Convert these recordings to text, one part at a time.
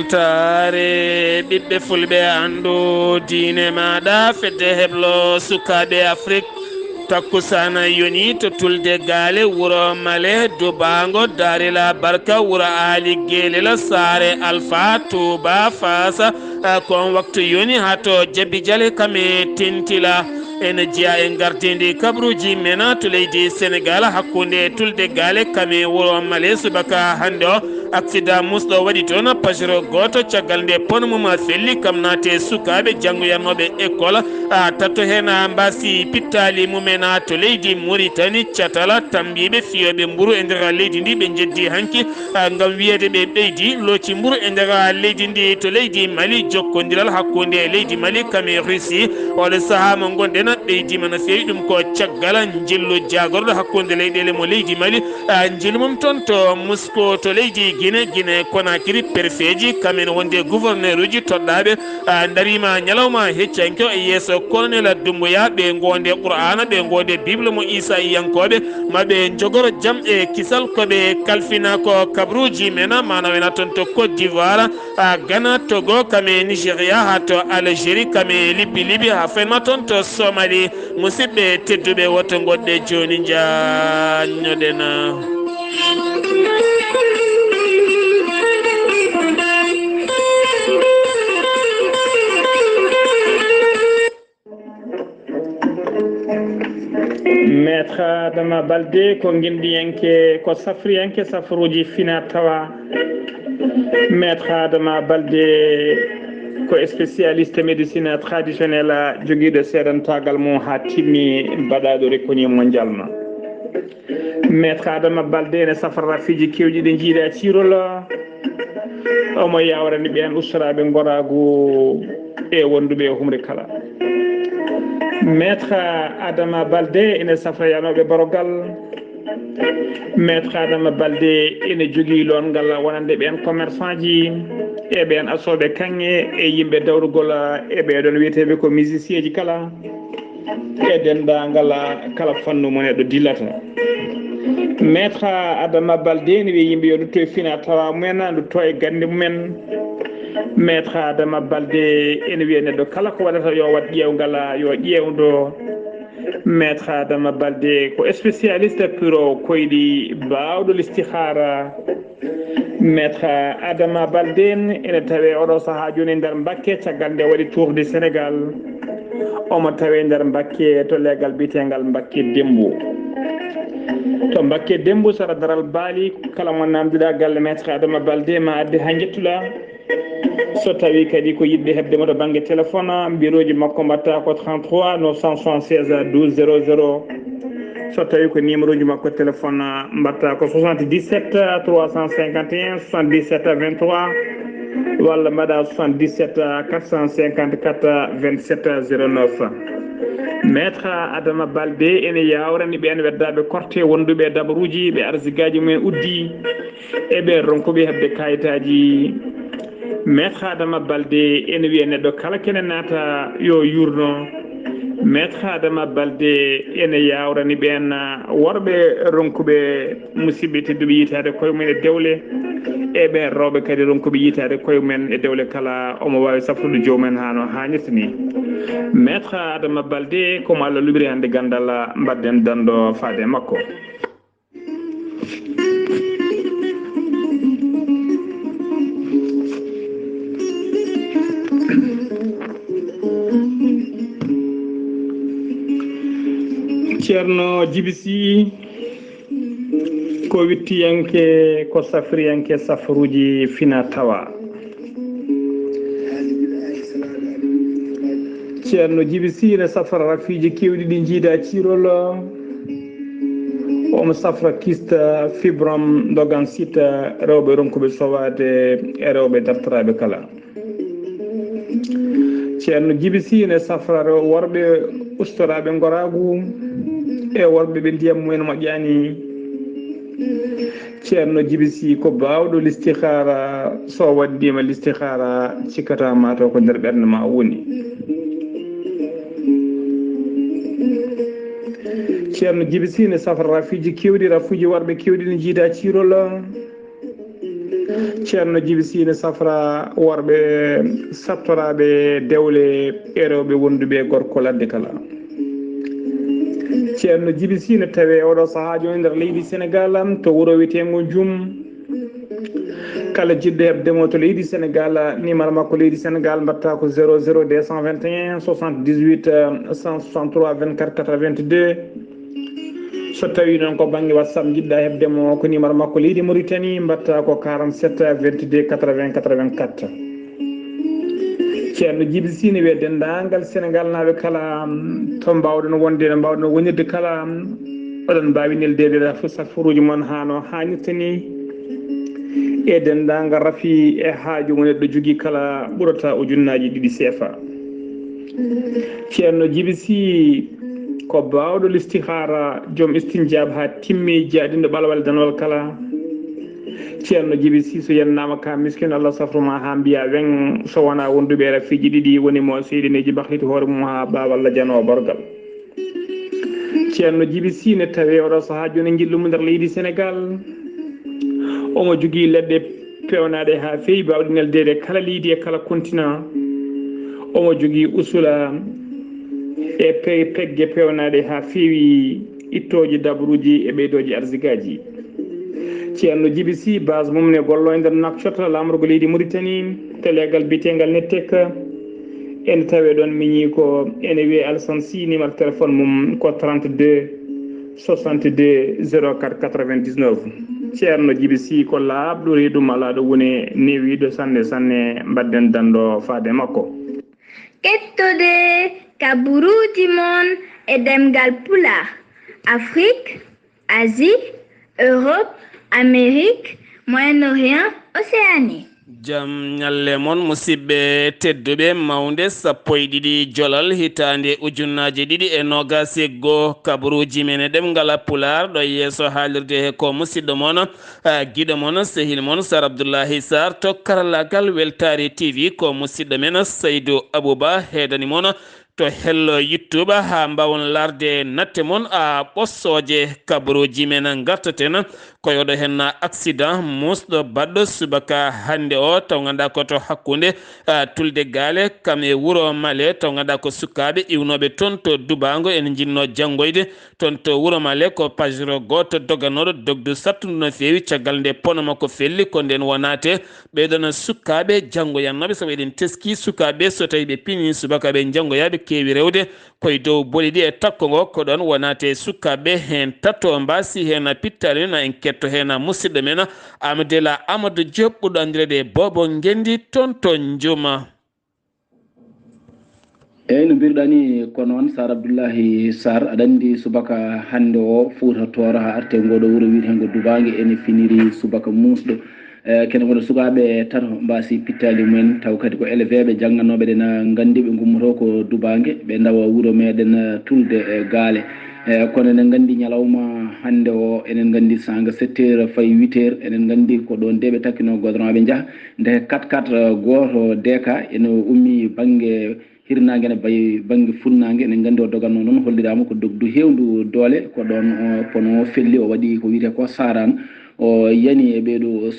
weltare ɓiɓɓe fulɓe andu diine maɗa fedde heblo sukaɓe afrique takkusana yoni to tulde gaale wuro male dubango darila barka wuro ali guelela saare alpha touba fasa kon waktu yoni ha to jabbi diale kame tentila ene jeeya e gardidi kabruji mena to leydi sénégal hakkude tulde gaale kame wuro male subaka hande o accident musɗo waɗi toon pasero goto caggal nde pon mum felli kam naate sukaɓe janggoyannoɓe école tatto hen mbasi pittali mumen to leydi mauritani catala tambiɓe fiyoɓe mburu e nder leydi ndi ɓe jeddi hanki gam wiyede ɓe ɓeydi looci mburu e nder leydi ndi to leydi mali jokkodiral hakkude leydi mali kame russie oɗo saaha mo gonɗen ɓeydima no fewi ɗum ko caggal jillu jagorɗo hakkude leyɗele mo leydi mali jillu mum toon to Moscou to leydi guine konakiri perfeji kamen wonde gouverneur uji toɗɗaɓe darima ñalawma heccanke e yesso colonel Doumbouya ɓe gonde qur'ana ɓe gonde bible mo isa yankoɓe maɓe jogoro jaam e kisal koɓe kalfina ko kabruji mena manawena toon to Côte d'Ivoire Ghana Togo kame Nigéria ha to Algérie kame Libye ha fenma toon to Somalie musidɓe tedduɓe woto goɗɗe joni jañoɗena maître Adama Baldé ko guinɗiyanke ko safriyanke safruji fina tawa maître Adama Baldé ko spécialiste médecine traditionnelle joguiɗo seedantagal mum ha timmi mbaɗaɗo reconi mondial ma maître Adama Baldé ne safara fiji kewɗi ɗe jiiɗa cirol omo yawrani ɓen ustaraɓe goragu e wonduɓe e humre kala maître Adama Baldé ene safrayanoɓe barogal maître Adama Baldé ene jogui longal wonande ɓen commerçant ji e ɓen asoɓe kanŋe e yimɓe dawrugol e ɓeɗon wiyeteɓe ko musicien ji kala e dendagal kala fannu mon eɗo dillata maître Adama Baldé ne wiya yimɓe yo dutto e fina tawa mumen dutto e gande mumen maître Adama Baldé ene wiya neɗɗo kala ko waɗata yo wat ƴewgal yo ƴewdo maître Adama Baldé ko spécialiste pour koyɗi bawɗo listihara maître Adama Baldé ene tawe oɗo saaha joni nder Mbacké caggal nde waɗi tour du Sénégal omo tawe nder Mbacké to leggal bitegal Mbacké Dembo to Mbacké Dembo sara daral baali kala mo namdiɗa galle maître Adama Baldé ma adde ha jettula so tawi kadi ko yiɗde hebdemo to banggue téléphone bureauji makko mbatta ko 33 976 12 00 so tawi ko numéro ji makko téléphone mbatta ko 77 351 77 23 walla mbaɗa 77 454 27 09 maître Adama Baldé ene yawrani ɓen weddaɓe korte wonduɓe dabaruji ɓe arsigaji mumen uddi e ɓe ronkuɓe hebde kayitaji maître Adama Baldé ene wiya neɗɗo kala kene naata yo yurno maître Adama Baldé ene yawrani ɓen worɓe ronkuɓe musidɓe tedduɓe yitade koye mumen e dewle e ɓen rewɓe kadi ronkuɓe yitade koye mumen e dewle kala omo wawi safrude jomumen ha no hannirta ni maître Adama Baldé komo Allah luɓiri hande gandal mbadden dando faade makko ceerno Djiby Sy ko wittiyanke ko safriyanke safruji fina tawa ceerno Djiby Sy ne safra rafiji kewɗi ɗi jiida cirol omo safra kista fibrom dogan sita rewɓe ronkuɓe sowade e rewɓe dartoraɓe kala ceerno Djiby Sy ne safra worɓe ustoraɓe goragu e worɓe ɓe ndiyam mumen moƴƴani ceerno Djiby Sy ko bawɗo listihara so waddima listihara cikkata mataw ko nder ɓernde ma woni ceerno Djiby Sy ne safra rafiji kewɗi rafuji worɓe kewɗi ne jiida cirol ceerno Djiby Sy ne safra worɓe sattoraɓe dewle e rewɓe wonduɓe e gorko ladde kala ceerno Djiby Sy ne tawe oɗo saaha joni nder leydi Sénégal to wuuro wiyetengo Djoum kala jiɗɗo hebdemo to leydi Sénégal numéro makko leydi Sénégal mbatta ko 00 221 78 163 24 82 so tawi noon ko banggue WhatsApp jiɗɗa hebdemo ko numéro makko leydi Mauritanie mbatta ko 47 22 80 84 ceerno Djiby Sy ne wiye dendagal Sénégal naaɓe kala to mbawɗon wonde no mbawɗon wonirde kala oɗon mbawi neldede safaruji moon hano hannirta ni e dendagal rafi e haaju mo neɗɗo jogui kala ɓurata ujunnaji 2 CFA ceerno Djiby Sy ko bawɗo listihara joom istinjab ha timmi jaɗinɗo ɓalwal danwal kala ceerno Djiby Sy so yennama ka miskino Allah safruma ha mbiya wen so wona wonduɓe rafiji ɗiɗi woni mo seydineji bahliti hoore mum ha bawalla janowo borgal ceerno Djiby Sy ne tawi oɗo saaha joni jillumo nder leydi Sénégal omo jogui leɗɗe pewnaɗe ha fewi bawɗe neldede kala leydi e kala continent omo jogui usula e pegge pewnaɗe ha fewi ittoji dabruji e ɓeydoji arsigaji ceerno Djiby Sy base mum ne gollo e nder Nouakchott lamorgo leydi Mauritanie télégal bitegal Netek ene tawe ɗon miñi ko ene wiye Alassane Sy numéro téléphone mum ko 32 62 04 99 ceerno Djiby Sy ko laaɓɗo reedum ala ɗo woni newiɗo sanne sanne mbadden dando faade makko kettude kaburuji mon e demgal pulaar Afrique Asie Europe Amérique Moyen-Orient Océanie jam ñalle mon musidɓe tedduɓe mawde sappo e ɗiɗi jolal hitande ujunnaje ɗiɗi e nogas e goho kabaruji men e ɗemgal pular ɗo yeeso haalirde he ko musidɗo moon guiɗo moon sehil moon Sar Abdoullahi Sarr to karallagal Weltare TV ko musidɗo men Saydou Abouba heedani moon to hello YouTube ha mbawon larde natte mon a ɓossoje kabaruji men gartaten koyoɗo hen accident musɗo baɗɗo subaka hande o taw ganduɗa koto hakkude tulde gaale kam e wuuro Male taw ganduɗa ko sukaɓe iwnoɓe toon to Dubango en jinno janggoyde toon to wuuro Male ko pajero goto doganoɗo dogdu sattudu no fewi caggal nde pono makko felli ko nden wonate ɓeɗon sukaɓe janggoyannoɓe saabu eɗen teski sukaɓe so tawi ɓe pini subakaɓe janggoyaɓe kewi rewde koye dow boli ɗi e takko ngo ko ɗon wonate sukaɓe hen tatto mbasi hen pittali men en ketto hen musidɗo men Amadela Amadou Diop ɓurɗo andirede Bobo Ngendi toon to Njuma. eyyi no mbiruɗani ko noon Sar Abdoullahi Sarr aɗa andi subaka hande o Fouta Tooro ha arte ngoɗo wuuro wiyetengo Dubangue ene finiri subaka musɗo kene kono sukaɓe tato mbasi pittali mumen taw kadi ko élevé jangganoɓe ɗen gandi ɓe gummoto ko Dubangue ɓe dawa wuuro meɗen tulde gaale kono enen gandi ñalawma hande o enen gandi sanga 7h fayi 8h enen gandi ko ɗon nde ɓe takkino goudron ɓe jaaha nde 4x4 goto deka ene ummi banggue hirnangue ene bayi banggue funnague enen gandi o doganno noon hollirama ko dogdu hewdu doole ko ɗon pono felli o waɗi ko wiyete ko saran o yani e ɓeeɗo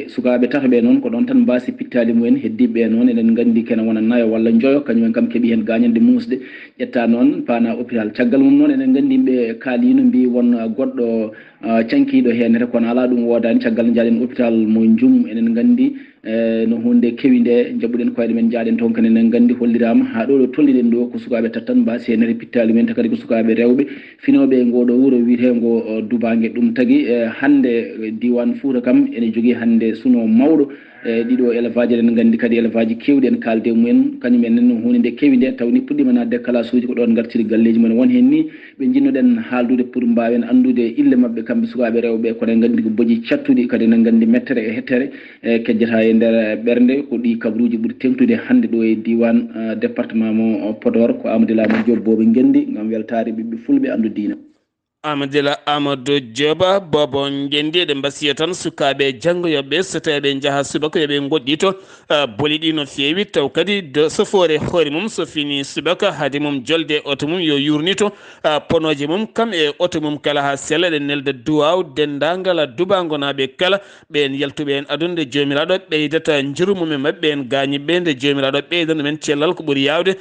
sukaɓe tato ɓe noon ko ɗon tan mbasi pittali mumen heddiɓe noon eɗen gandi kene wona nayo walla joyo kañumen kam keeɓi hen gañande musde ƴetta noon pana hôpital caggal mum noon eɗen gandi yimɓe kaalino mbi won goɗɗo cankiɗo henete kono ala ɗum wodani caggal jaɗen hôpital mo Djoum enen gandi no hunde kewi nde jabɓuɗen koyɗe men jaaɗen toon kane enen gandi hollirama ha ɗo tolliɗen ɗo ko sukaɓe tattan mbasi henete pittali men kadi ko sukaɓe rewɓe finoɓe ngoɗo wuuro wiyetengo Dubangue ɗum tagui hande diwan Fouta kam ene jogui hande suno mawɗo ɗiɗo élevage eɗen gandi kadi élevage kewɗi en kalde mumen kañumen nen hunde nde kewi nde tawni puɗɗima nadde classe uji ko ɗon gartiri galleji mumen won hen ni ɓe jinnoɗen haaldude pour mbawen andude ille mabɓe kamɓe sukaɓe rewɓe kono en gandi ko boji cattuɗi kadi en gandi mettere e hettere kejjata e nder ɓernde ko ɗi kabaruji ɓuuri tengtude hande ɗo e diwan département mo Podor ko Amadou Lamine Diop Bobo Ngendi gam weltare ɓiɓɓe fulɓe andu diina Amadila Amadou Dioba bobo ngendi de mbasiya tan sukabe jango yobe sotabe jaha subaka yobe ngoddito bolidi no fewi taw kadi do sofore hore mum so fini subaka hadi mum jolde oto mum yo yurnito ponoje mum kam e oto mum kala ha sele de nelde duwaw dendangala dubango nabe kala ben yaltube en adunde jomiraɗo ɓeydata njurumum e mabɓe en gañi ɓende jomiraɗo ɓeydan men cellal ko ɓuuri yawde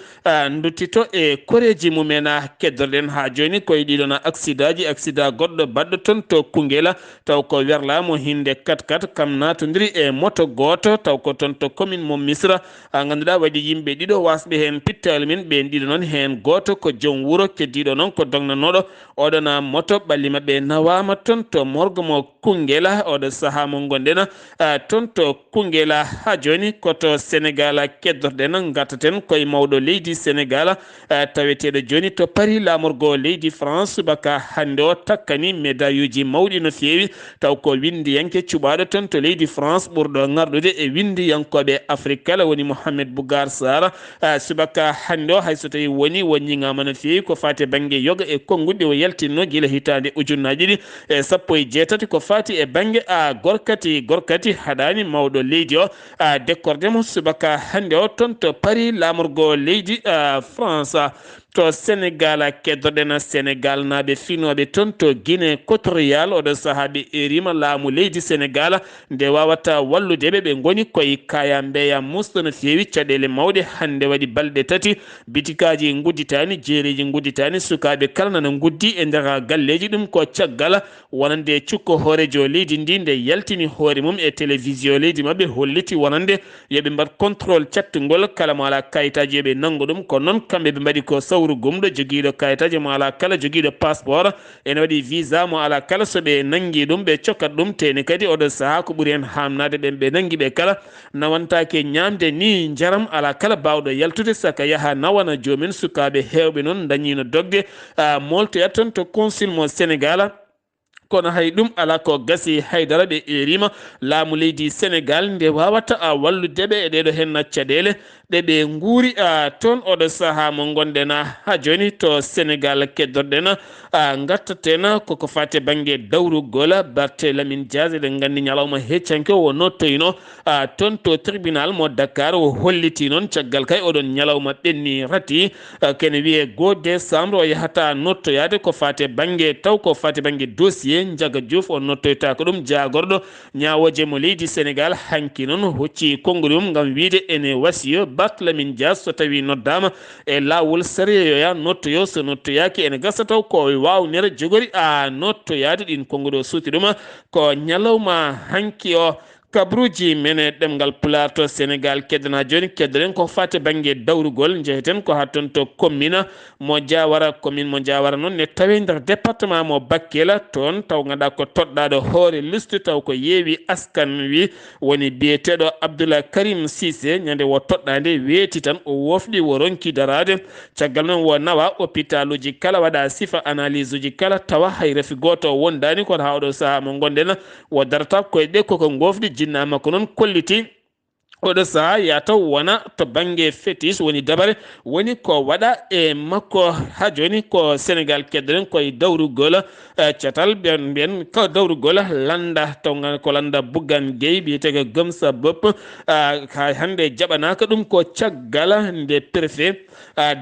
duttito e koreji mumena keddorɗen ha joni koye ɗiɗona accident accident goɗɗo baɗɗo toon to Koungheula taw ko werlamo hinde 4x4 kam natodiri e moto goto taw ko toon to commune mo Misra ganduɗa waɗi yimɓe ɗiɗo wasɓe hen pittali men ɓen ɗiɗo noon hen goto ko joom wuuro keddiɗo noon ko dognanoɗo oɗona moto ɓalli mabɓe nawama toon to morgue mo Koungheula oɗo saaha mo gonɗen toon to Koungheula ha joni koto Sénégal keddorɗen gattaten koye mawɗo leydi Sénégal taweteɗo joni to Paris lamorgo leydi France subaka hande o takkani médaille uji mawɗi no fewi taw ko windiyanke cuɓaɗo toon to leydi France ɓurɗo garɗude e windiyankoɓe Afrique kala woni Mohamed Bougar Sarr subaka hande o hayso tawi woni woññigama no fewi ko fati banggue yoga e konguɗe o yaltinno guila hitande ujunnaji ɗi e sappo e jeetati ko fati e banggue gorkati haɗani mawɗo leydi o décordemo subaka hande o toon to Paris lamorgo leydi France to Sénégal keddoɗen Sénégal naɓe finoɓe toon to Guinée équatorial oɗo saaha ɓe erima laamu leydi Sénégal nde wawata walludeɓe ɓe goni koye kaya mbeya musɗo no fewi caɗele mawɗe hande waɗi balɗe tati bitikaji gudditani jeeriji gudditani sukaɓe kala nana guddi e nder galleji ɗum ko caggal wonande cukko hoorejo leydi ndi nde yaltini hoore mum e télévision leydi mabɓe holliti wonande yoɓe mbat contrôle cattugol kala mo ala kayitaji yoɓe nanggo ɗum ko noon kamɓe ɓe mbaɗi ko sawru gumɗo joguiɗo kayitaji mo ala kala joguiɗo passeport ene waɗi visa mo ala kala soɓe nangui ɗum ɓe cokkat ɗum teni kadi oɗo saaha ko ɓuuri hen hamnade ɓen ɓe nangui ɓe kala nawantake ñamde ni jaram ala kala bawɗo yaltude saka yaaha nawana jomumen sukaɓe hewɓe noon dañino dogde moltoyat toon to consul mo Sénégal kono hay ɗum ala ko gasi haydara ɓe erima laamu leydi Sénégal nde wawata walludeɓe e ɗeɗo hen caɗele ɗe ɓe guuri toon oɗo saaha mo gonɗen ha joni to Sénégal keddorɗen gattaten koko fate banggue dawrugol Barthélémy Dias eɗen gandi ñalawma heccanke o nottoyno toon to tribunal mo Dakar o holliti noon caggal kay oɗon ñalawma ɓenni rati kene wiye 2 décembre o yahata nottoyade ko fate banggue taw ko fate banggue dossier Ndiaga Diouf o nottoyta ko ɗum jagorɗo ñawoje mo leydi Sénégal hanki noon hocci konngol mum gam wiide ene wasiyo Barthélémy Dias so tawi noddama e lawol sariya nottoyo so nottoyaki ene gasa taw ko wawnere jogori nottoyade ɗin konngol o suuti ɗum ko ñalawma hanki o kabruji mene ɗemgal Pulaar to Sénégal keddana joni keddoɗen ko fate banggue dawrugol jeeheten ko ha toon to commune mo Diawara noon ne tawi nder département mo Bakel toon taw ganduɗa ko toɗɗaɗo hoore liste taw ko yeewi askan wi woni biyeteɗo Abdoulaye Karim Cissé ñande wo toɗɗade weeti tan o wofɗi wo ronki darade caggal noon wo nawa hôpital uji kala waɗa sifa analyse uji kala tawa hay refi goto wondani kono ha oɗo saaha mo gonɗen wo darata koye ɗe koko gofɗi jinnama ko noon kolliti oɗo saaha yataw wona to banggue fétiche woni dabare woni ko waɗa e makko ha joni ko Sénégal keddoɗen koye dawrugol catal ɓen ko dawrugol landa taw ko landa Bougane Gueye biyeteko Gomsa Bopp ha hande jaɓanaka ɗum ko caggal nde préfet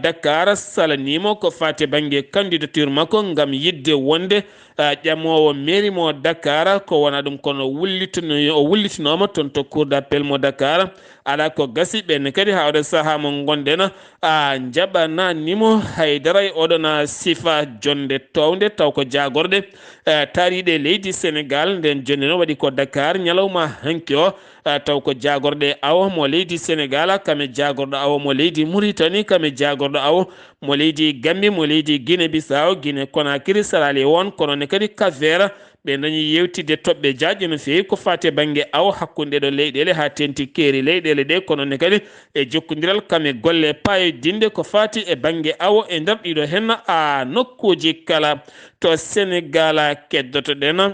Dakar salanimo ko fate banggue candidature makko gam yidde wonde ƴamowo mairie mo Dakar ko wona ɗum kono o wullitinoma toon to cour d'appel mo Dakar ala ko gasi ɓenne kadi ha oɗo saaha mo gonɗen jaɓananimo haydara e oɗon sifa jonde towde taw ko jagorɗe taariɗe leydi Sénégal nden joni no waɗi ko Dakar ñalawma hanki o taw ko jagorɗe awo mo leydi Sénégal kame jagorɗo awo mo leydi Mauritanie kame jagorɗo awo mo leydi Gambie mo leydi Guinée Bissau Guinée Conakry Sierra Leone kono ne kadi Cap Vert ɓe dañi yewtidde toɓɓe jaƴƴe no fewi ko fate banggue awo hakkude ɗo leyɗele ha tenti keeri leyɗele ɗe kono ne kadi e jokkodiral kame golle payodinde ko fati e banggue awo e nder ɗiɗo hen nokkuji kala to Sénégal keddotoɗen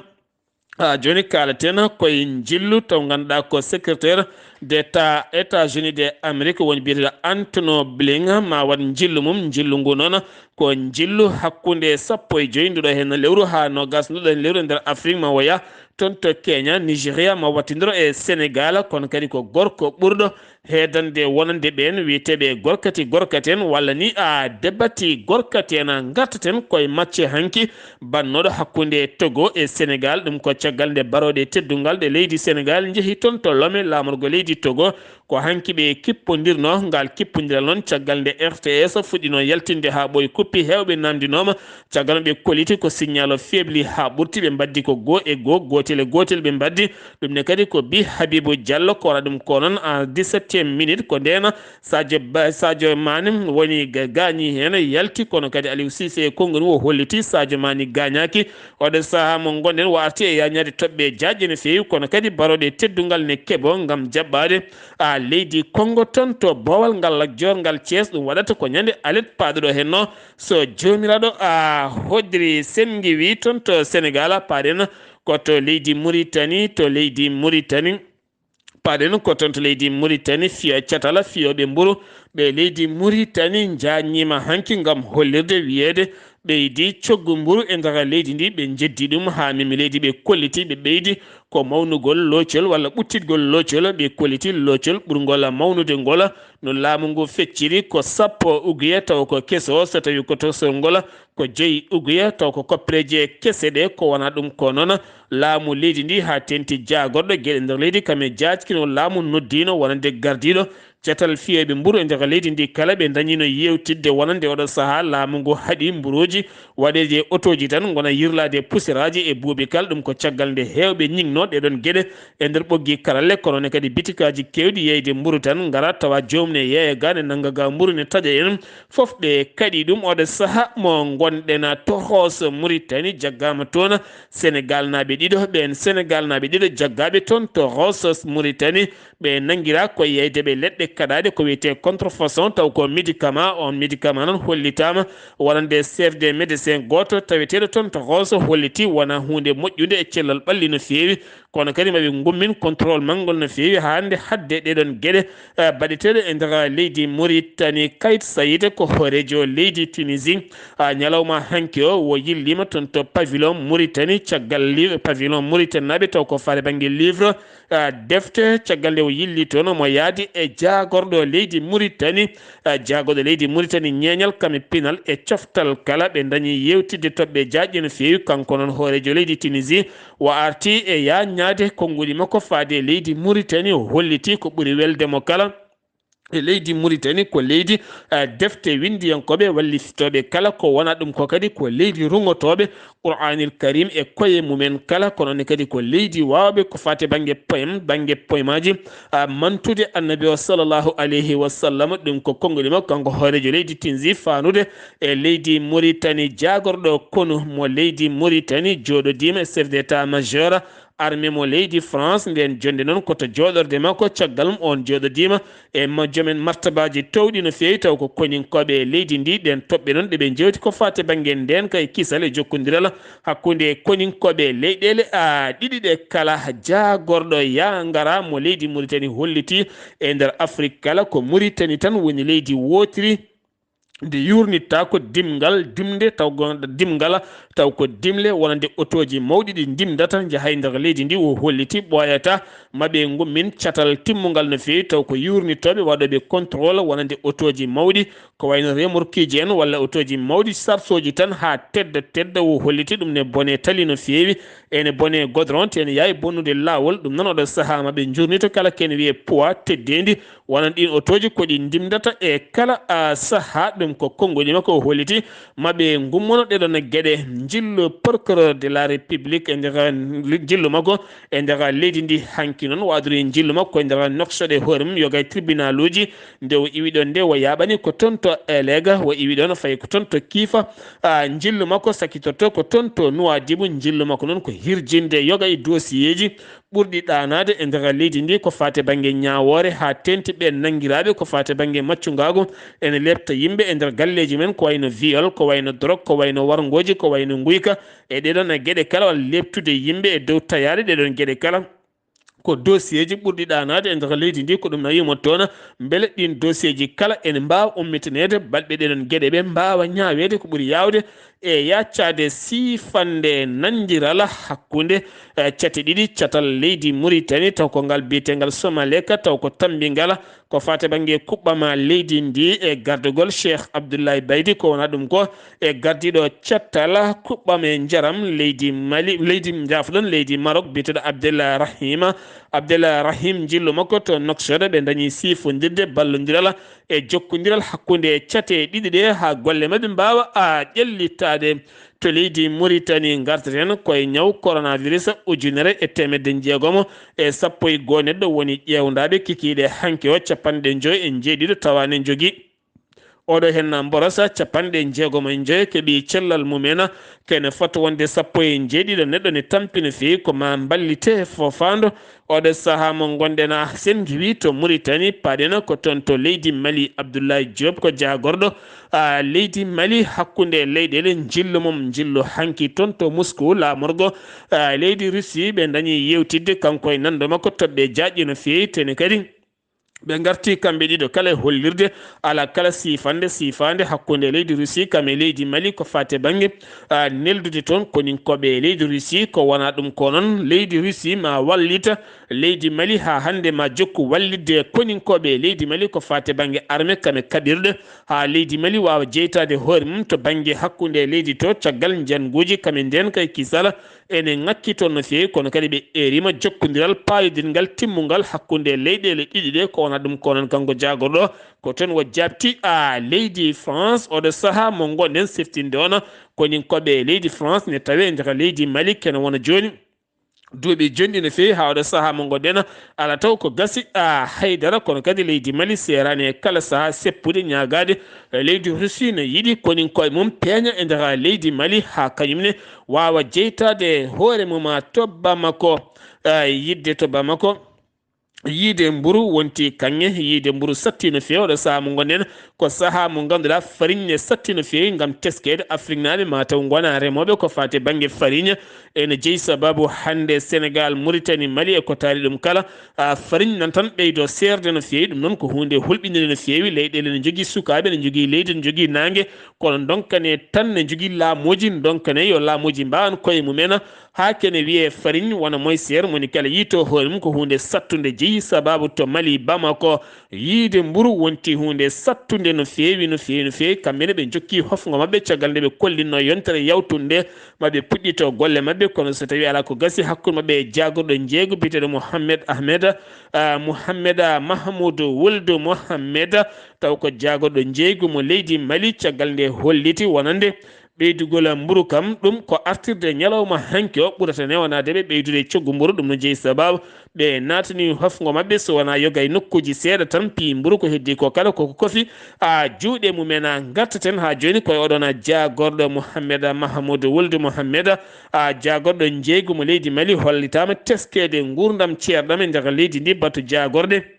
joni kalaten koye jillu taw ganduɗa ko secrétaire d'État États-Unis de Amérique woni biyeteɗo Anthony Blinken ma wat jillu mum jillu ngu noon ko jillu hakkunde 15 nduɗo hen lewru ha nogas nduɗo hen lewru nder Afrique ma waya toon to Kenya Nigéria ma wattidiro e Sénégal kono kadi ko gorko ɓurɗo heedande wonande ɓen wiyeteɓe gorkati en walla ni a debati gorkati en gartaten koye matche hanki bannoɗo hakkunde Togo e Sénégal ɗum ko caggal nde baroɗe teddungal ɗe leydi Sénégal jeehi toon to Lomé lamorgo leydi Togo ko hanki ɓe kippodirno ngal kippodiral noon caggal nde RTS fuɗɗino yaltinde ha ɓoye kuppi hewɓe namdinoma caggal ɓe koliti ko signal faibli ha ɓurti ɓe mbaddi ko go e go gotel ɓe mbaddi ɗum ne kadi ko Bi Habibou Diallo ko waɗa ɗum ko noon en 17e minute ko ndena Sadio Mané woni gañi hen yalti kono kadi Aliou Cissé konngol o holliti Sadio Mané gañaki oɗo saaha mo gonɗen o arti e yañade toɓɓe jaƴƴe no fewi kono kadi baroɗe teddungal ne keeɓo gam jaɓɓade leydi Congo toon to bowal ngal jorngal Thiès ɗum waɗata ko ñande alet paɗoɗo henno so jomiraɗo hoddiri sengi wi toon to Sénégal paɗen koto leydi Mauritanie paɗen ko toon to leydi Mauritanie fiya catala fiyoɓe mburu ɓe leydi Mauritanie jañima hanki gam hollirde wiyede ɓeydi coggu mburu e nder leydi ndi ɓe jeddi ɗum ha mimi leydi ɓe kolliti ɓe ɓeydi ko mawnugol loccol walla ɓuttitgol loccol ɓe kolliti loccol ɓurgol mawnude ngol no laamu ngu fecciri ko 10 uguye taw ko keso so tawi ko tosol ngol ko 5 uguye taw ko koppreje kese ɗe ko wona ɗum ko noon laamu leydi ndi ha tenti jagorɗo gueɗe nder leydi kame jackino laamu noddino wonande gardiɗo cetal fiyeɓe mburu e nder leydi ndi kala ɓe dañino yewtidde wonande oɗo saaha laamu ngu haaɗi mburuji waɗeje autoji tan gona yirlade pusiraji e buuɓi kal ɗum ko caggal nde hewɓe ñigno ɗeɗon gueɗe e nder ɓoggi karalle kono ne kadi bitikaji kewɗi yeyde mburu tan gara tawa jomne yeeya ga ne nanggaga mburu ne taƴa en foof ɓe kaɗi ɗum oɗo saaha mo gonɗen Toros Mauritanie jaggama toon Sénégal naɓe ɗiɗo ɓen Sénégal naɓe ɗiɗo jaggaɓe toon Toros Mauritanie ɓe nanguira ko yeyde ɓe leɗɗe kaɗaɗe ko wiyete contrefaçon taw ko médicament on médicament noon hollitama wonande chef de médecin goto taweteɗo toon Toros holliti wona hunde moƴƴude e cellal ɓalli no fewi kono kadi maɓe gummin contrôle mangol no fewi hande hadde ɗeɗon gueɗe baɗeteɗe e nder leydi Mauritanie Kayit Sayid ko horejo leydi Tunisie ñalawma hanki o wo yillima toon to pavillon Mauritanie caggal livre pavillon Mauritanie naɓe taw ko fare banggue livre defte caggal nde o yilli toon mo yaadi e jagorɗo leydi Mauritanie jagoɗo leydi Mauritanie ñeñal kame pinal e coftal kala ɓe dañi yewtidde toɓɓe jaƴƴe no fewi kanko noon horejo leydi Tunisie o arti e yañade konnguli makko faade leydi Mauritanie o holliti ko ɓuuri weldemo kala e leydi Mauritanie ko leydi defte windiyankoɓe wallitoɓe kala ko wona ɗum ko kadi ko leydi rungotoɓe Qur'anil Karim e koye mumen kala kono ne kadi ko leydi wawɓe ko fate banggue poymaji mantude annabi o sallllahu alayhi wa sallam ɗum ko konngoli makko kanko horejo leydi Tunisie fanude e leydi Mauritanie jagorɗo konu mo leydi Mauritanie joɗodima chef d'état majeur armée mo leydi France nden jonde noon koto joɗorde makko caggal mum on joɗodima e jomen martabaji towɗi no fewi taw ko koninkoɓe leydi ndi ɗen toɓɓe noon ɗeɓe jewti ko fate banggue nden kay kisal e jokkodiral hakkude koninkoɓe leyɗele ɗiɗi ɗe kala jagorɗo ya gara mo leydi Mauritanie holliti e nder Afrique kala ko Mauritanie tan woni leydi wotiri nde yurnitta ko dimde taw gonɗo dimgal taw ko dimle wonande otoji mawɗi ɗi dimdata jahay nder leydi ndi o holliti ɓoyata maɓe gummin catal timmugal no fewi taw ko yurnittoɓe waɗoɓe contrôle wonande otoji mawɗi ko wayno remorqueji en walla otoji mawɗi sarsoji tan ha tedda o holliti ɗum ne bone tali no fewi ene bone godron ene yawi bonnude lawol ɗum noon oɗo saaha maɓe jurnito kala kene wiye poids teddedi wonan ɗin otoji koɗi dimdata e kala saaha ɗum ko konngoli makko o holliti maɓe gummono ɗeɗon gueɗe jillu procureur de la république e nder jillu makko e nder leydi ndi hanki noon wadori jillu makko e nder noksoɗe hoore mum yoga tribunal uji nde o iwi ɗon nde o yaɓani ko toon to Elega o iwi ɗon fayi ko toon to Kiifa jillu makko sakitoto ko toon to Nouadhibou jillu makko noon ko hirjinde yoga e dossier ji ɓurɗi ɗanade e nder leydi ndi ko fate banggue ñawore ha tenti ɓe nanguiraɓe ko fate banggue maccugagu ene lebta yimɓe e nder galleji men ko wayno viol ko wayno drogue ko wayno wargoji ko wayno guyka e ɗeɗon gueɗe kala walla lebtude yimɓe e dow tayade ɗeɗon gueɗe kala ko dossier ji ɓurɗi ɗanade e nder leydi ndi ko ɗum nayimo toon beele ɗin dossier ji kala ene mbawa ummitanede balɓe ɗeɗon gueɗe ɓe mbawa ñawede ko ɓuuri yawde e yaccade sifande nandiral hakkude cate ɗiɗi catal leydi Mauritanie taw ko ngal biyetegal Somaleka taw ko tambingal ko fate banggue kuɓɓama leydi ndi e gardugol Cheikh Abdoulaye Baydy ko wona ɗum ko e gardiɗo cattal kuɓɓame jaram leydi Mali leydi jafuɗon leydi Maroc biyeteɗo Abdellah Rahim jillu makko to Nouakchott ɓe dañi sifodirde ballodiral e jokkodiral hakkude cate ɗiɗi ɗe ha golle mabɓe mbawa a ƴellitade to leydi Mauritanie gartaten koye ñaw coronavirus 1960 neɗɗo woni ƴewdaɓe kikiɗe hanke o 59 tawane jogui oɗo hen borasa 65 keeɓi cellal mumen kene fota wonde 17 neɗɗo ne tampina fewi ko ma ballite fofando oɗo saaha mo gonɗen sen giwi to Mauritanie paɗena ko toon to leydi Mali Abdoulaye Diop ko jagorɗo leydi Mali hakkude leyɗele jillu mum jillu hanki toon to Moscou lamorgo leydi Russie ɓe dañi yewtidde kanko e nando makko toɓɓe jaƴƴi no fewi tene kadi ɓe garti kamɓe ɗiɗo kala e hollirde ala kala sifande hakkude leydi Russie kam e leydi Mali ko fate banggue neldude toon konin koɓe leydi Russie ko wona ɗum ko noon leydi Russie ma wallita leydi Mali ha hande ma jokku wallidde konin koɓe leydi Mali ko fate banggue armé kame kaɓirɗe ha leydi Mali wawa jeytade hoore mum to banggue hakkude leydi to caggal janguji kame nden kay kisala ene ngakki toon no fewi kono kadi ɓe erima jokkodiral payodirgal timmugal hakkude leyɗele ɗiɗi ɗe ko wona ɗum ko noon kanko jagorɗo ko toon wo jabti leydi France oɗo saaha mo gonɗen seftinde on konin koɓe leydi France ne tawe nder leydi Mali kene wona joni duuɓi jonɗi no fewi ha oɗo saaha mo gonɗen ala taw ko gasi haydara kono kadi leydi Mali serani e kala saaha seppude ñagade leydi Russie ne yiiɗi konin koye mum peeña e nder leydi Mali ha kañumne wawa jeytade hoore mum to Bamako yidde to Bamako yiide mburu wonti kanŋe yiide mburu satti no fewi oɗo saaha mo gonɗen ko saaha mo ganduɗa farine satti no fewi gam teskede Afrique naaɓe mataw gona remoɓe ko fate banggue farine ene jeeyi sababu hande Sénégal Mauritanie Mali e ko taari ɗum kala farine nan tan ɓeydo serde no fewi ɗum noon ko hunde hulɓinide no fewi leyɗele ne jogui sukaɓe ne jogui leydi ne jogui nangue kono donkane tan ne jogui laamoji donkane yo laamoji mbawan koye mumen ha kene wiye farine wona moye seere moni kala yito hoore mum ko hunde sattude jeeyi sababu to Mali Bamako yiide mburu wonti hunde sattude no fewi kamɓene ɓe jokki hofgo mabɓe caggal nde ɓe kollinno yontere yawtunde maɓe puɗɗito golle mabɓe kono so tawi ala ko gasi hakkude mabɓe e jagorɗo jeeygu biteɗo Mouhamed Mahmoudou Wuld Mohamed taw ko jagorɗo jeeygu mo leydi Mali caggal nde holliti wonande ɓeydugol mburu kam ɗum ko artirde ñalawma hanki o ɓurata newanade ɓe ɓeydude coggu mburu ɗum no jeeyi sababu ɓe natani hofgo mabɓe so wona yoga e nokkuji seeɗa tan pi mburu ko heddi ko kala koko kofi juuɗe mumen gartaten ha joni koye oɗon jagorɗo Mouhamed Mahmoudou Wuld Mohamed jagorɗo jeeygu mo leydi Mali hollitama teskede gurdam ceerɗam e nder leydi ndi batu jagorɗe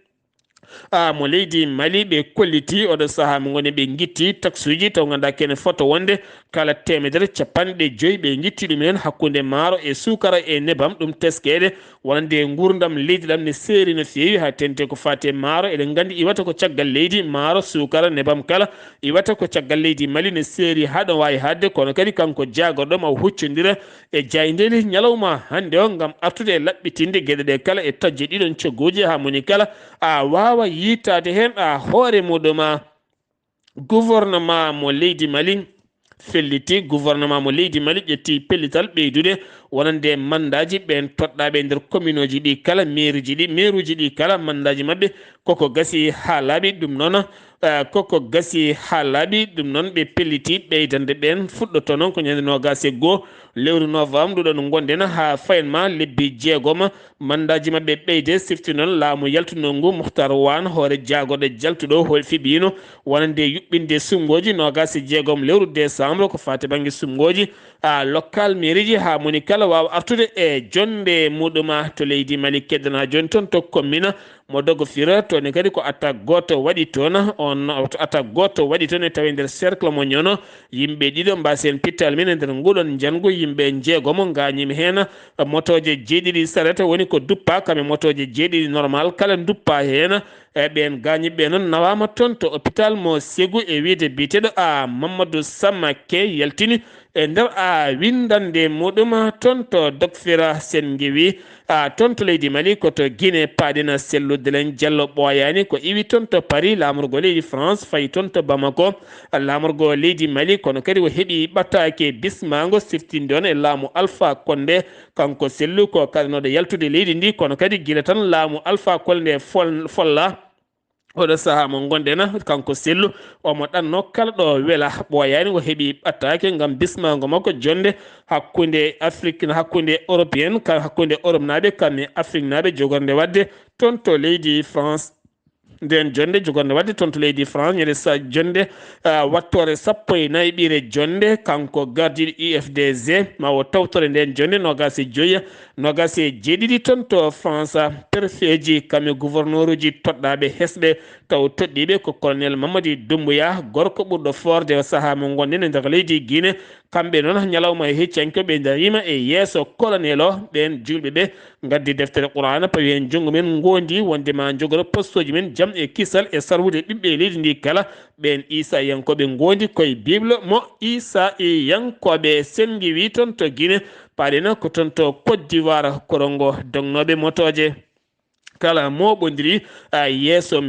mo leydi Mali ɓe kolliti oɗo saaha mo goni ɓe guitti taxuji taw ganduɗa kene foto wonde kala 500 ɓe guitti ɗumen hakkude maaro e sukara e nebam ɗum teskede wonande gurdam leydi ɗam ne seeri no fewi ha tente ko fate maaro eɗen gandi iwata ko caggal leydi maaro sukara nebam kala iwata ko caggal leydi Mali ne seeri haɗo wawi hadde kono kadi kanko jagorɗo ma huccodira e jaydeli ñalawma hande o gam artude e laɓɓitinde gueɗe ɗe kala e tajje ɗiɗon cogguji ha moni kala wawa yitade hen hoore muɗum gouvernement mo leydi Mali felliti gouvernement mo leydi Mali ƴetti pellital ɓeydude wonande mandaji ɓen toɗɗaɓe nder commune uji ɗi kala maire uji ɗi kala mandaji mabɓe koko gasi ha laaɓi ɗum noon ɓe pelliti ɓeydande ɓen fuɗɗoto noon ko ñande 21 lewru novembre ɗuɗon gonɗen ha fayenma lebbi 6 mandaji mabɓe ɓeyde sifti noon laamu yaltuno ngu Mouhtar Wane hoore jagorɗo jaltuɗo hol fiɓino wonande yuɓɓinde sumgoji 26 lewru décembre ko fate banggue sumgoji local mairie ji ha moni kala wawa artude e jonde muɗum to leydi Mali keddana joni toon to commune mo dogo fira to ne kadi ko attaque goto waɗi toon on attaque goto waɗi toon e tawi nder cercle mo ñono yimɓe ɗiɗo mbasen pittal men e nder nguɗon jangu yimɓe jeegomo gañimi hen motoje jeeɗiɗi sarata woni ko duppa kame motoje jeeɗiɗi normal kala duppa hen ɓen gañiɓe noon nawama toon to hôpital mo Ségou e wiide biteɗo a Mamadou Samake yaltini e nder a windande muɗum toon to Dokfira sen gewi toon to leydi Mali koto Guinée paɗina sellude len Diallo ɓoyani ko iwi toon to Paris lamorgo leydi France fayi toon to Bamako lamorgo leydi Mali kono kadi o heeɓi ɓattake bismago siftinde on e laamu Alpha Condé kanko sellu ko kadanoɗo yaltude leydi ndi kono kadi guila tan laamu Alpha Condé folla oɗo saaha mo gondena kanko sellu omo ɗanno kala ɗo weela ɓoyani o heeɓi ɓattake gam bismago makko jonde hakkude Afrique hakkude européenne hakkude Europe naaɓe kamɓe Afrique naaɓe jogorde wadde toon to leydi France nden jonde jogorde wadde toon to leydi France ñande sa jonde wattore 14 ɓiire jonde kanko gardiɗo UFDG ma o tawtore nden jonde nogas e joyi nogas e jeeɗiɗi toon to France préfet ji kamɓe gouverneur uji toɗɗaɓe hesɓe taw toɗɗiɓe ko colonel Mamadi Doumbouya gorko ɓurɗo forde saaha mo gonden e nder leydi Guinée kamɓe noon ñalawma e heccanke ɓe darima e yeeso colonel o ɓen julɓe ɓe gaddi deftere Qur'ana pawi hen junggo men gondi wondema jogoro poste uji men jaam e kisal e sarwude ɓiɓɓe leydi ndi kala ɓen Issa yankoɓe gondi koye bible mo Issa yankoɓe sen giwi toon to Guinée paɗena ko toon to Côte d'Ivoire korongo dognoɓe motoje kala moɓodiri yeeso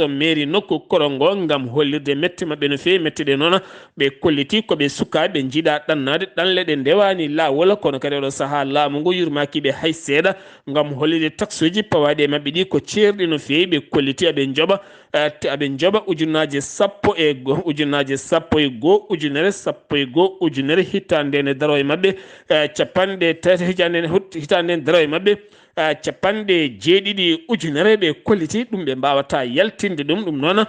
mairie nokku korongo ngam hollirde metti mabɓe no fewi mettiɗe noon ɓe kolliti koɓe sukaɓe ɓe jiiɗa ɗannade ɗanle ɗe ndewani lawol kono kadi oɗo saaha laamu ngu yurmakiɓe hay seeɗa ngam hollirde taxe uji pawaɗi e mabɓe ɗi ko ceerɗi no fewi ɓe kolliti aɓe joɓa ujunnaje sappo e goo ujunere sappo e goo ujunere hittande ne daro e mabɓe capanɗe tati hitande ne daro e mabɓe capanɗe jeeɗiɗi ujunere ɓe kolliti ɗum ɓe mbawata yaltinde ɗum noon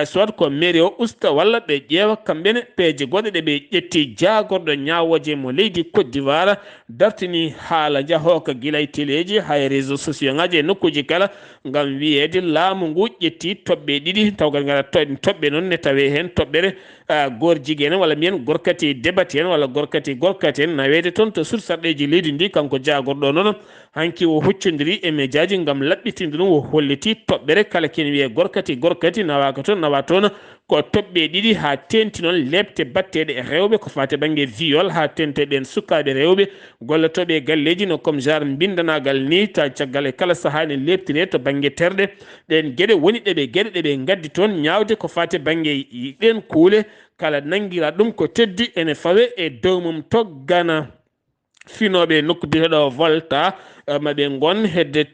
soit ko mairie o usta walla ɓe ƴeewa kamɓene peeje goɗɗe ɗe ɓe ƴetti jagorɗo ñawoje mo leydi Côte d'Ivoire dartini haala jahoka guila e téléji hay réseau sociaux ngaji e nokkuji kala ngam wiyede laamu ngu ƴetti toɓɓe ɗiɗi tawgal ngara toɓɓe noon ne tawe hen toɓɓere gor jiguene walla mbiyen gorkati débati en walla gorkati en nawede toon to sursarɗeji leydi ndi kanko jagorɗo noon hanki o huccodiri e médiaji ngam laɓɓitinde ɗum o holliti toɓɓere kala ken wiye gorkati nawaka toon nawa toon ko toɓɓe ɗiɗi ha tenti noon lebte batteɗe e rewɓe ko fate banggue viol ha tente ɓen sukaɓe rewɓe gollotoɓe galleji no comme genre bindanagal ni ta caggal e kala saaha ne lebtine to banggue terɗe ɗen gueɗe woni gueɗe ɗeɓe gaddi toon ñawde ko fate banggue ɗen kuule kala nanguira ɗum ko teddi ene fawe e dow mum toggana finoɓe nokku biteɗo Volta maɓe gon hedde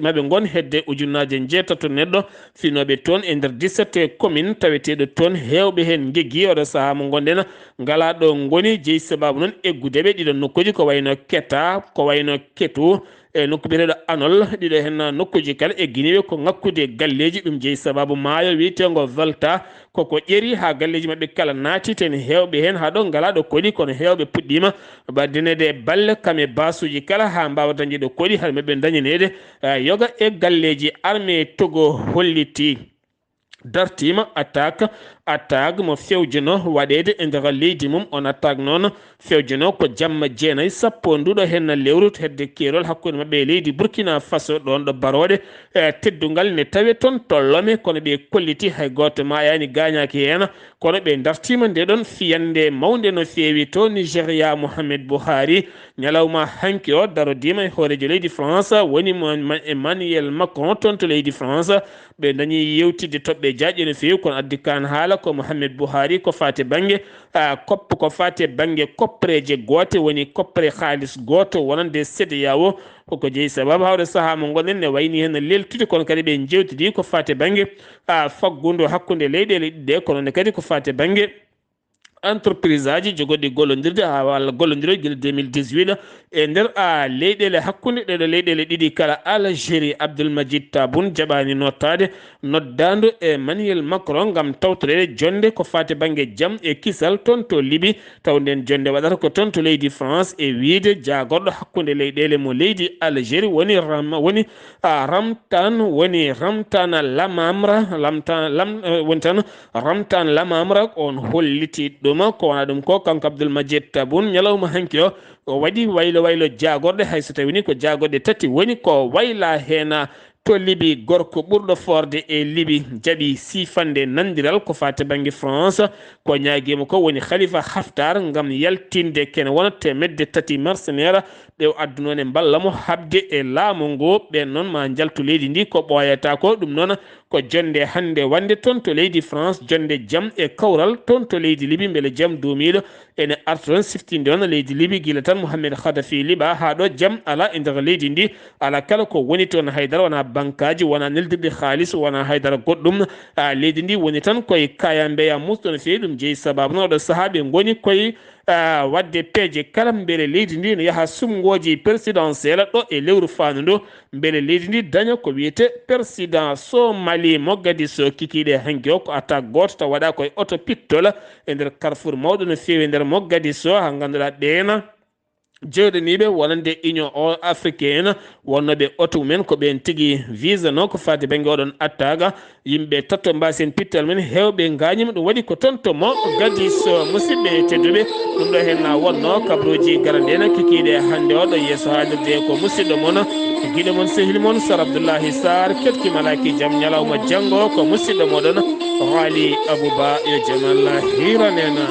maɓe gon hedde ujunnaje jeetato neɗɗo finoɓe toon e nder 17 commune taweteɗo toon hewɓe hen geggui oɗo saaha mo gonɗen ngala ɗo goni jeeyi sababu noon eggudeɓe ɗiɗo nokkuji ko wayno Keta ko wayno Ketou e nokku biyeteɗo Anol ɗiɗo hen nokkuji kala e guineɓe ko ngakkude galleji ɗum jeeyi sababu maayo wiyetego Volta koko ƴeeri ha galleji mabɓe kala naati ten hewɓe hen ha ɗo ngala ɗo koɗi kono hewɓe puɗɗima baddenede balle kame basuji kala ha mbawa dañde ɗo koɗi haade mabɓe dañanede yoga e galleji armée Togo holliti dartima attaque mo fewjano waɗede e nder leydi mum on attaque noon fewjano ko jamma jeenayyi sappo nduɗo hen lewru hedde keerol hakkude mabɓe e leydi Burkina Faso ɗon ɗo barode teddugal ne tawe toon to Lomé kono ɓe kolliti hay goto mayani gañaki hen kono ɓe dartima nde ɗon fiyande mawde no fewi to Nigéria Mohamed Buhari ñalawma hanki o darodima e hoorejo leydi France woni Emmanuel Macron toon to leydi France ɓe dañi yewtidde toɓɓe jaaƴe no fewi kono addi kan haala ko Mohamed Buhari ko fate banggue ko fate banggue koppareje goote woni koppare haalis goto wonande CEDEAO koko jeeyi sababu hawde saaha mo gonɗen ne wayni hen leltude kono kadi ɓe jewtidi ko fate banggue faggudu hakkude leyɗele ɗiɗɗe kono ne kadi ko fate banggue entreprise aji jogorde gollodirde ha walla gollodiro guila 2018 e nder leyɗele hakkude ɗeɗo leyɗele ɗiɗi kala Algérie Abdelmadjid Tabboune jaɓani nottade noddadu e Emmanuel Macron gam tawtorede jonde ko fate banggue jaam e kisal toon to Libye taw nden jonde waɗata ko toon to leydi France e wiide jagorɗo hakkude leyɗele mo leydi Algérie woni Ramtan woni Ramtana Lamamra woni tan Ramtan Lamamra on holliti ɗum ko wona ɗum ko kanko Abdelmadjid Tabboune ñalawma hanki o waɗi waylo jagorɗe hay so tawi ni ko jagorɗe tati woni ko wayla hen to Libye gorko ɓurɗo forde e Libye jaɓi sifande nandiral ko fate banggue France ko ñaguima ko woni Khalifa Haftar gam yaltinde kene wona temedde tati mercenaire ɓe addunone ballamo habde e laamu ngu ɓen noon ma jaltu leydi ndi ko ɓoyata ko ɗum noon ko jonde hande wande toon to leydi France jonde jaam e kawral toon to leydi Libye beele jaam duumiɗo ene arta toon siftinde on leydi Libye guila tan Mouhamed Khadafi liɓa ha ɗo jaam ala e nder leydi ndi ala kala ko woni toon haydara wona bankaji wona neldirde haaliss wona haydara goɗɗum leydi ndi woni tan koye kaya mbeya musɗo no fewi ɗum jeeyi sababu no oɗo saaha ɓe goni koye wadde peeje kala beele leydi ndi no yaaha sumgoji présidentiel ɗo e lewru fandu ndu beele leydi ndi daña ko wiyete président Somali Mogadiscio kikiɗe hanki o ko attaque goto taw waɗa koye auto pittol e nder carrefour mawɗo no fewi e nder Mogadiscio ha ganduɗa ɗena jewɗaniɓe wonande union africaine wonnoɓe auto mumen ko ɓen tigui visa noon ko fati banggue oɗon attaga yimɓe tatto mbasen pittal men hewɓe gañima ɗum waɗi ko toon to Mogadiscio musidɓe tedduɓe ɗum ɗo hen wonno kabruji garanɗena kikiɗe hande oɗo yeeso haalirde ko musidɗo moon guiɗo moon sehili moon Sar Abdoullahi Sarr kettimalaki jaam ñalawma janggo ko musidɗo moɗon Ghali Abouba yo jaam Allah hiranena